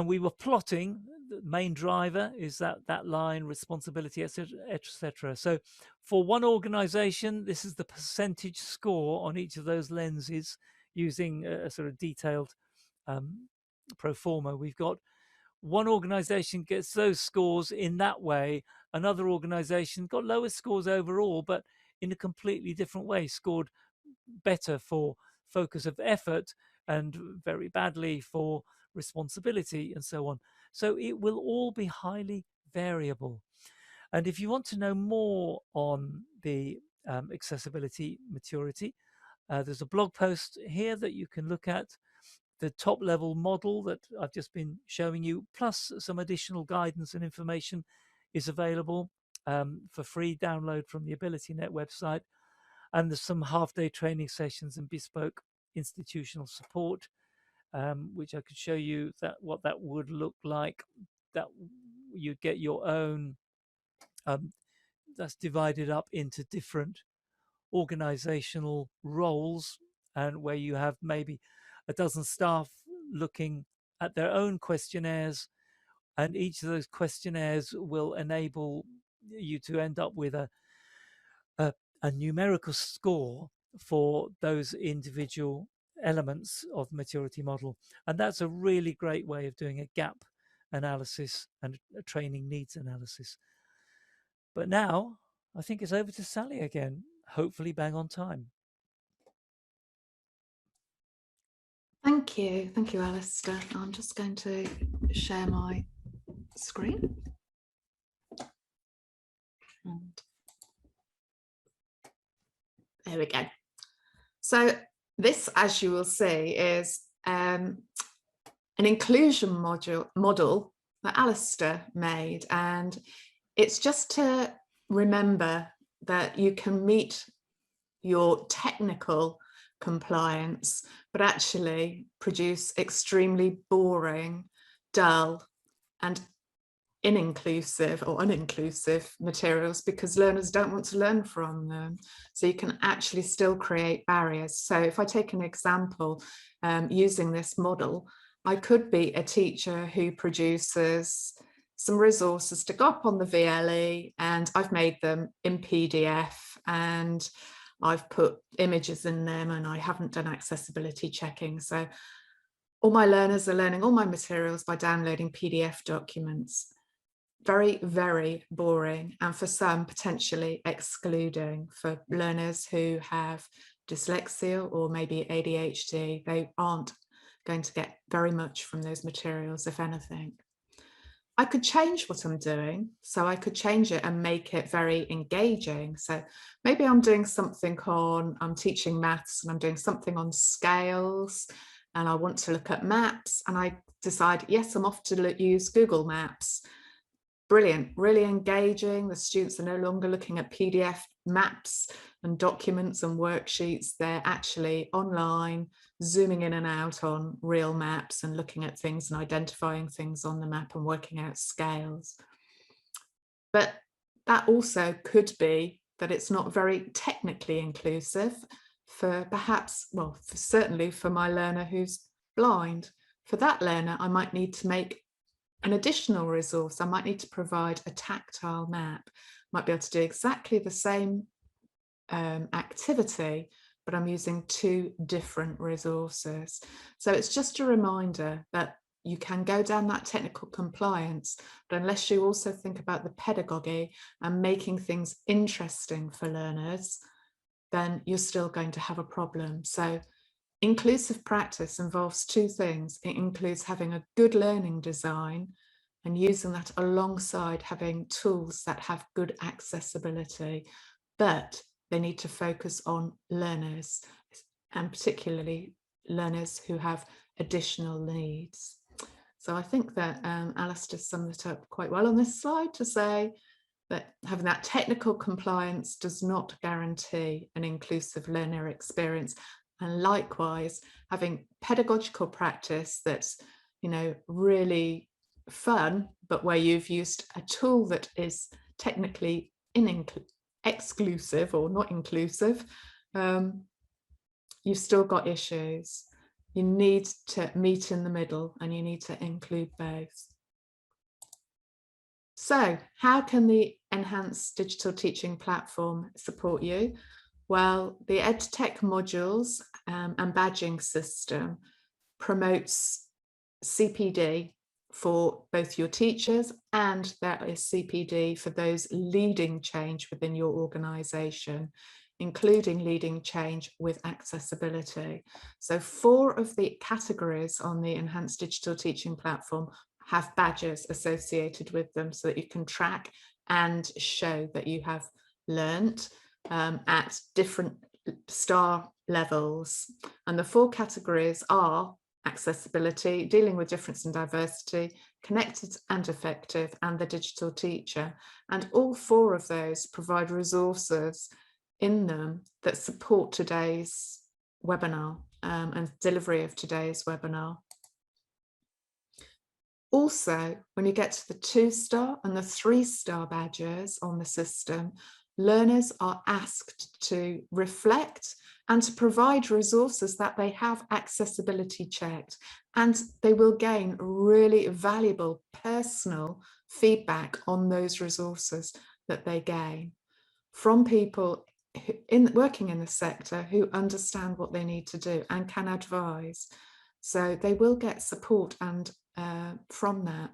we were plotting the main driver is that line, responsibility, etc., etc. So for one organization, this is the percentage score on each of those lenses using a sort of detailed pro forma. We've got one organization gets those scores in that way, another organization got lower scores overall, but in a completely different way, scored better for focus of effort and very badly for responsibility, and so on. So it will all be highly variable. And if you want to know more on the accessibility maturity, there's a blog post here that you can look at. The top level model that I've just been showing you, plus some additional guidance and information, is available for free download from the AbilityNet website. And there's some half-day training sessions and bespoke institutional support, which I could show you what that would look like. That you'd get your own, that's divided up into different organizational roles, and where you have maybe a dozen staff looking at their own questionnaires, and each of those questionnaires will enable you to end up with a numerical score for those individual elements of the maturity model. And that's a really great way of doing a gap analysis and a training needs analysis. But now I think it's over to Sally again, hopefully bang on time. Thank you, Alistair. I'm just going to share my screen. And there we go. So this, as you will see, is an inclusion model that Alistair made, and it's just to remember that you can meet your technical compliance, but actually produce extremely boring, dull, and uninclusive materials because learners don't want to learn from them. So you can actually still create barriers. So if I take an example using this model, I could be a teacher who produces some resources to go up on the VLE, and I've made them in PDF and I've put images in them, and I haven't done accessibility checking. So all my learners are learning all my materials by downloading PDF documents. Very, very boring, and for some potentially excluding. For learners who have dyslexia or maybe ADHD, they aren't going to get very much from those materials, if anything. I could change what I'm doing, so I could change it and make it very engaging. So maybe I'm doing something on, I'm teaching maths and I'm doing something on scales, and I want to look at maps, and I decide, yes, I'm off to use Google Maps. Brilliant, really engaging. The students are no longer looking at PDF maps and documents and worksheets. They're actually online, zooming in and out on real maps and looking at things and identifying things on the map and working out scales. But that also could be that it's not very technically inclusive for perhaps, well, certainly for my learner who's blind. For that learner, I might need to make an additional resource. I might need to provide a tactile map. Might be able to do exactly the same activity, but I'm using two different resources. So it's just a reminder that you can go down that technical compliance, but unless you also think about the pedagogy and making things interesting for learners, then you're still going to have a problem. So inclusive practice involves two things. It includes having a good learning design and using that alongside having tools that have good accessibility, but they need to focus on learners, and particularly learners who have additional needs. So I think that Alistair summed it up quite well on this slide to say that having that technical compliance does not guarantee an inclusive learner experience. And likewise, having pedagogical practice that's, you know, really fun, but where you've used a tool that is technically exclusive or not inclusive, you've still got issues. You need to meet in the middle and you need to include both. So how can the enhanced digital teaching platform support you? Well, the EdTech modules and badging system promotes CPD for both your teachers, and there is CPD for those leading change within your organisation, including leading change with accessibility. So 4 of the categories on the enhanced digital teaching platform have badges associated with them so that you can track and show that you have learnt at different star levels. And the 4 categories are accessibility, dealing with difference and diversity, connected and effective, and the digital teacher. And all 4 of those provide resources in them that support today's webinar and delivery of today's webinar. Also, when you get to the 2-star and the 3-star badges on the system, learners are asked to reflect and to provide resources that they have accessibility checked, and they will gain really valuable personal feedback on those resources that they gain from people working in the sector who understand what they need to do and can advise. So they will get support and from that.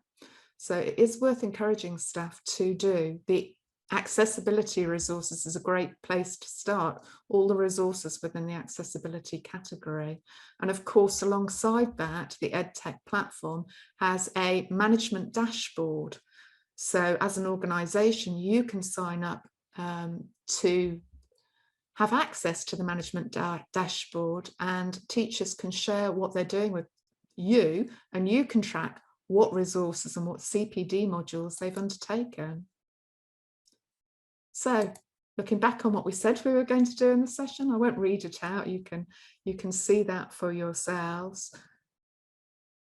So it is worth encouraging staff to do the accessibility resources is a great place to start, all the resources within the accessibility category. And of course, alongside that, the EdTech platform has a management dashboard. So as an organisation, you can sign up to have access to the management dashboard, and teachers can share what they're doing with you, and you can track what resources and what CPD modules they've undertaken. So looking back on what we said we were going to do in the session, I won't read it out. You can see that for yourselves.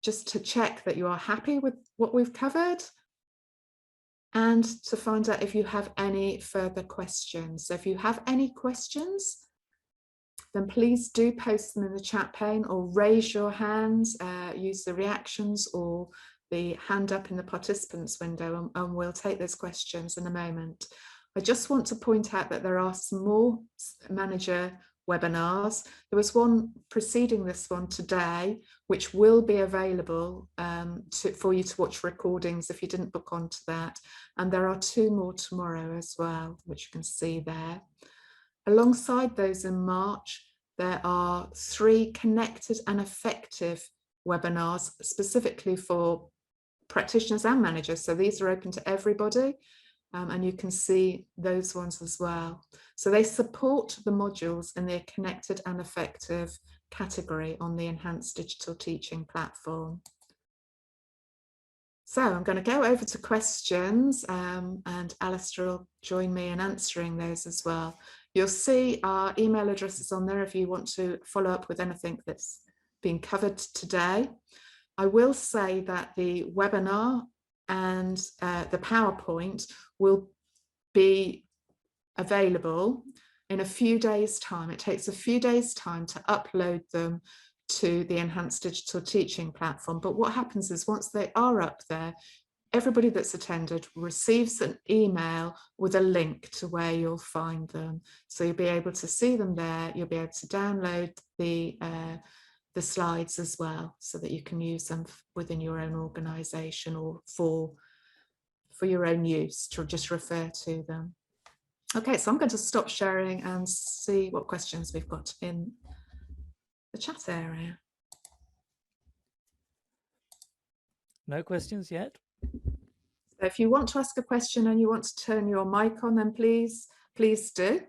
Just to check that you are happy with what we've covered, and to find out if you have any further questions. So if you have any questions, then please do post them in the chat pane or raise your hands, use the reactions or the hand up in the participants window, and we'll take those questions in a moment. I just want to point out that there are some more manager webinars. There was one preceding this one today, which will be available for you to watch recordings if you didn't book onto that. And there are 2 more tomorrow as well, which you can see there. Alongside those in March, there are 3 connected and effective webinars specifically for practitioners and managers. So these are open to everybody. And you can see those ones as well. So they support the modules in the connected and effective category on the enhanced digital teaching platform. So I'm going to go over to questions, and Alistair will join me in answering those as well. You'll see our email addresses on there if you want to follow up with anything that's been covered today. I will say that the webinar and the PowerPoint will be available in a few days' time. It takes a few days' time to upload them to the enhanced digital teaching platform. But what happens is once they are up there, everybody that's attended receives an email with a link to where you'll find them. So you'll be able to see them there. You'll be able to download the slides as well, so that you can use them within your own organisation or for your own use, to just refer to them. Okay, so I'm going to stop sharing and see what questions we've got in the chat area. No questions yet? So if you want to ask a question and you want to turn your mic on, then please do.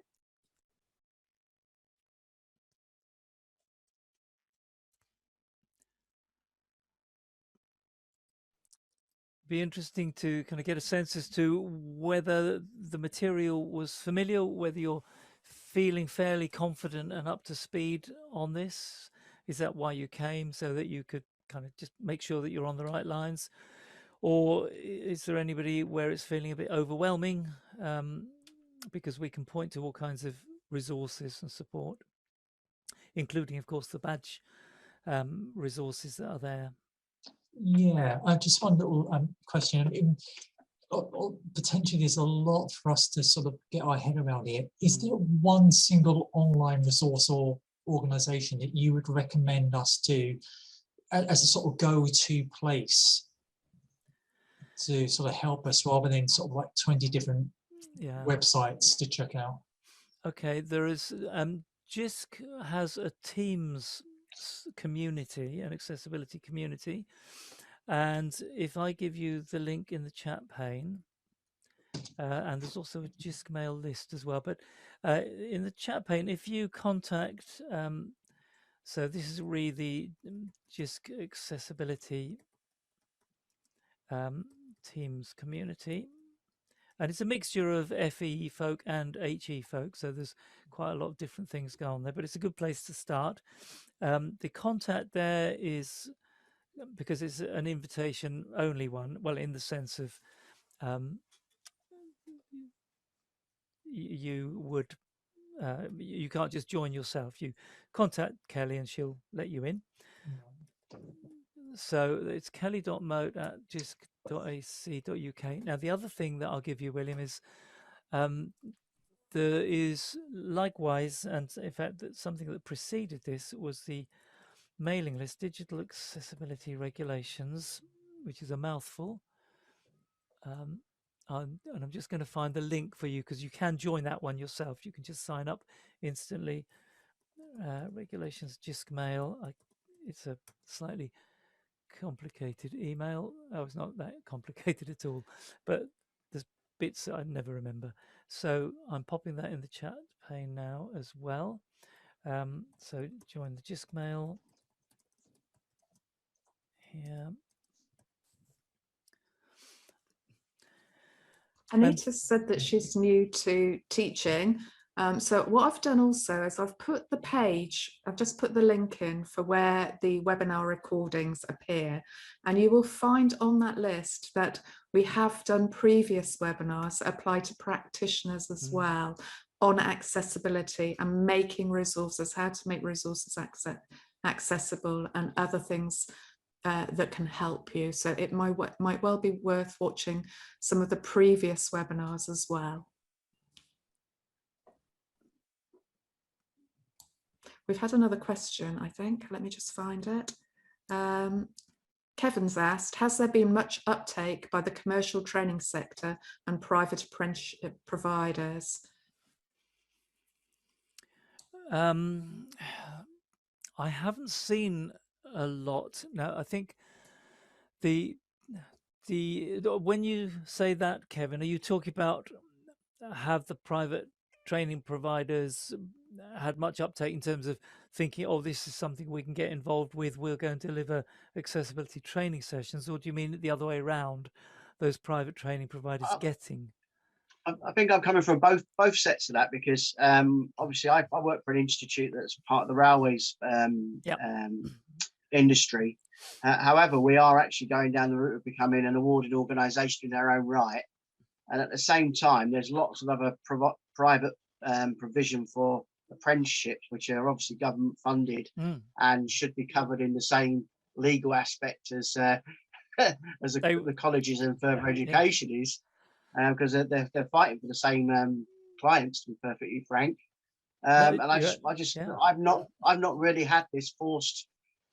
Be interesting to kind of get a sense as to whether the material was familiar, whether you're feeling fairly confident and up to speed on this. Is that why you came, so that you could kind of just make sure that you're on the right lines? Or is there anybody where it's feeling a bit overwhelming? Because we can point to all kinds of resources and support, including, of course, the badge resources that are there. Yeah, I just one little question. Potentially, there's a lot for us to sort of get our head around here. Is there one single online resource or organisation that you would recommend us to as a sort of go-to place to sort of help us, rather than sort of like 20 different websites to check out? Okay, there is JISC has a Teams community, an accessibility community, and if I give you the link in the chat pane, and there's also a JISC mail list as well, but in the chat pane, if you contact, so this is really the JISC accessibility Teams community. And it's a mixture of FE folk and HE folk, so there's quite a lot of different things going on there, but it's a good place to start. The contact there is, because it's an invitation only one, well, in the sense of you can't just join yourself. You contact Kelly and she'll let you in. So it's kelly.moat@jisc.ac.uk. Now, the other thing that I'll give you, William, is there is likewise, and in fact, something that preceded this was the mailing list, Digital Accessibility Regulations, which is a mouthful. and I'm just going to find the link for you, because you can join that one yourself. You can just sign up instantly. Regulations JISC mail. It's a slightly complicated email. Oh, it's not that complicated at all, but there's bits that I never remember. So I'm popping that in the chat pane now as well. So join the JISC mail here. Anita said that she's new to teaching. So what I've done also is I've put the page, I've just put the link in for where the webinar recordings appear. And you will find on that list that we have done previous webinars that apply to practitioners as well on accessibility and making resources, how to make resources accessible and other things that can help you. So it might well be worth watching some of the previous webinars as well. We've had another question, I think. Let me just find it. Kevin's asked, has there been much uptake by the commercial training sector and private apprenticeship providers? I haven't seen a lot. Now, I think when you say that, Kevin, are you talking about have the private training providers had much uptake in terms of thinking, oh, this is something we can get involved with, we're going to deliver accessibility training sessions, or do you mean the other way around, those private training providers getting? I think I'm coming from both sets of that, because obviously I work for an institute that's part of the railways industry. However, we are actually going down the route of becoming an awarded organisation in their own right. And at the same time, there's lots of other private provision for apprenticeships, which are obviously government funded and should be covered in the same legal aspect as the colleges and further education is, because they're fighting for the same clients, to be perfectly frank. And I've not really had this forced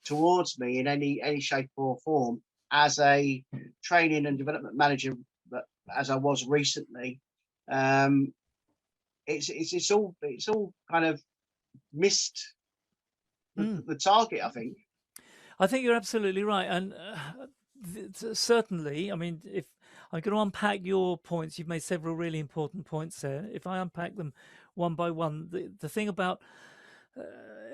towards me in any shape or form as a training and development manager, but as I was recently. It's all kind of missed the target, I think. I think you're absolutely right, and certainly, I mean, if I'm going to unpack your points, you've made several really important points there. If I unpack them one by one, the thing about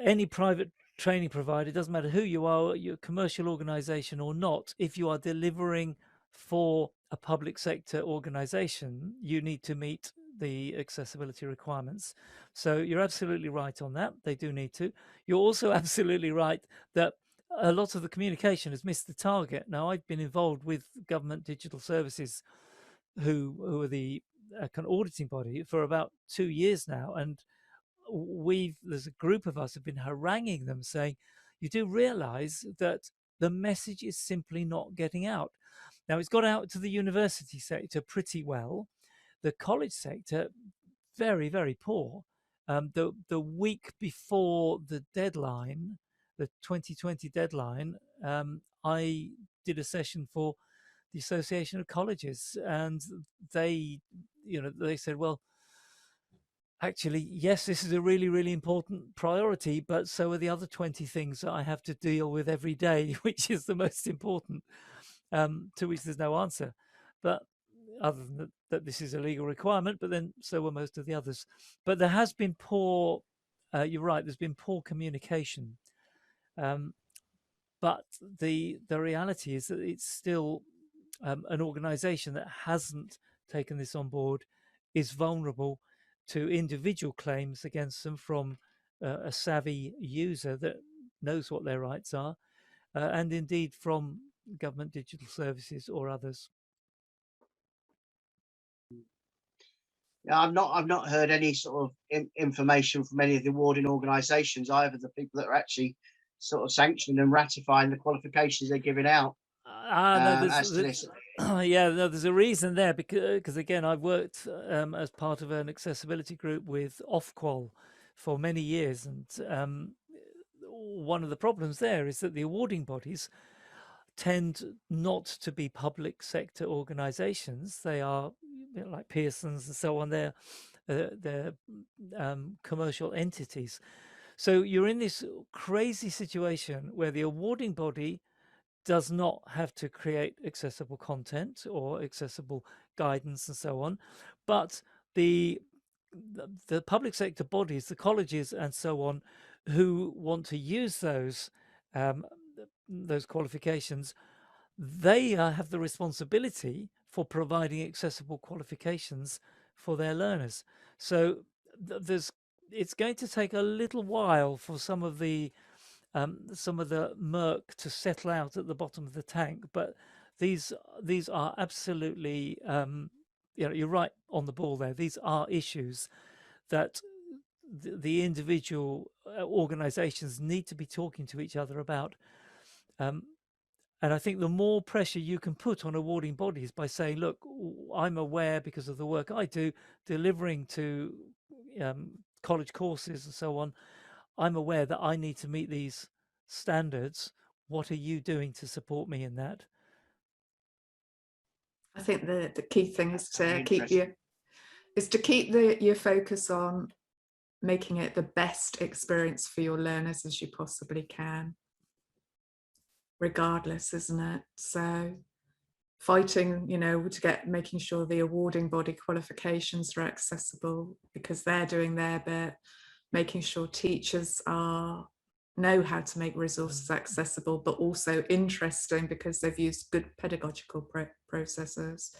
any private training provider, it doesn't matter who you are, you're a commercial organization or not, if you are delivering for a public sector organization, you need to meet the accessibility requirements. So you're absolutely right on that. They do need to. You're also absolutely right that a lot of the communication has missed the target. Now, I've been involved with government digital services, who are the kind of auditing body, for about 2 years now, and there's a group of us have been haranguing them, saying, you do realize that the message is simply not getting out. Now, it's got out to the university sector pretty well. The college sector, very, very poor. The week before the deadline, the 2020 deadline, I did a session for the Association of Colleges, and they said, well, actually, yes, this is a really, really important priority, but so are the other 20 things that I have to deal with every day, which is the most important, to which there's no answer. But other than that, this is a legal requirement, but then so are most of the others. But there has been poor, you're right, there's been poor communication. But the reality is that it's still an organization that hasn't taken this on board is vulnerable to individual claims against them from a savvy user that knows what their rights are, and indeed from government digital services or others. Yeah, I've not heard any sort of information from any of the awarding organisations, either the people that are actually sort of sanctioning and ratifying the qualifications they're giving out. There's a reason there, because again, I've worked as part of an accessibility group with Ofqual for many years, and one of the problems there is that the awarding bodies tend not to be public sector organizations. They are like Pearson's and so on, they're commercial entities. So you're in this crazy situation where the awarding body does not have to create accessible content or accessible guidance and so on, but the public sector bodies, the colleges and so on, who want to use those qualifications, they have the responsibility for providing accessible qualifications for their learners. So it's going to take a little while for some of the murk to settle out at the bottom of the tank, but these are absolutely you're right on the ball there. These are issues that the individual organizations need to be talking to each other about. And I think the more pressure you can put on awarding bodies by saying, look, I'm aware because of the work I do, delivering to college courses and so on, I'm aware that I need to meet these standards. What are you doing to support me in that? I think the key thing is to keep your focus on making it the best experience for your learners as you possibly can, regardless, isn't it? So fighting, making sure the awarding body qualifications are accessible because they're doing their bit, making sure teachers know how to make resources accessible, but also interesting because they've used good pedagogical processes.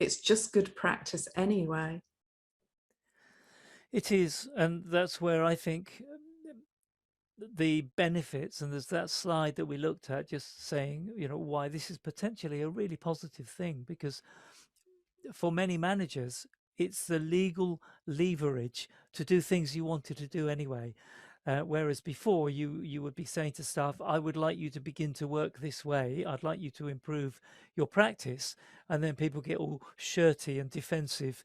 It's just good practice anyway. It is, and that's where I think the benefits, and there's that slide that we looked at just saying, why this is potentially a really positive thing, because for many managers, it's the legal leverage to do things you wanted to do anyway. Whereas before you would be saying to staff, I would like you to begin to work this way. I'd like you to improve your practice. And then people get all shirty and defensive.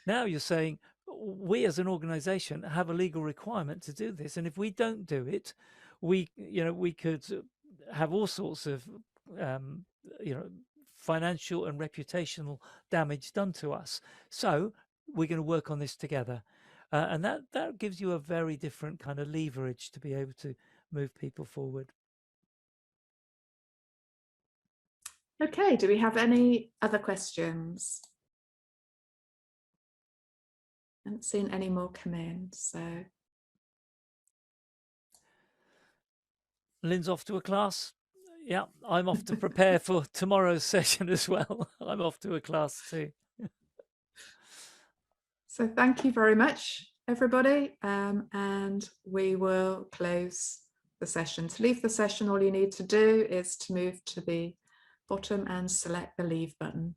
Now you're saying, we as an organization have a legal requirement to do this. And if we don't do it, we could have all sorts of, financial and reputational damage done to us. So we're going to work on this together. And that gives you a very different kind of leverage to be able to move people forward. Okay, do we have any other questions? I haven't seen any more come in, so. Lynn's off to a class. Yeah, I'm off to prepare for tomorrow's session as well. I'm off to a class too. So thank you very much, everybody. And we will close the session. To leave the session, all you need to do is to move to the bottom and select the leave button.